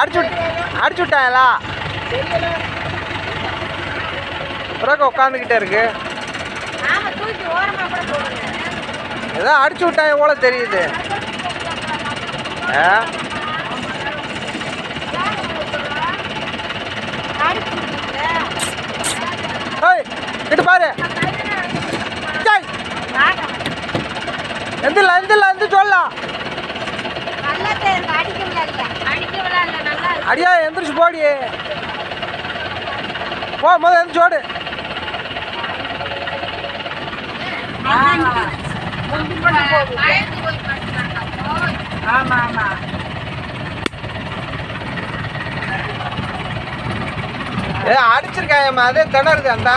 அடிச்சு விட்டாங்களா? பிறகு உட்காந்துக்கிட்டே இருக்கு. ஏதோ அடிச்சு விட்டாங்க போல தெரியுது. கிட்ட பாரு. எந்த சொல்லலாம். அடியா எந்திரிச்சு போடி. போ முதல்ல எந்திரிச்சு ஓடு. ஆமா ஆமா அடிச்சிருக்காயம்மா. அதே திணறுது அந்த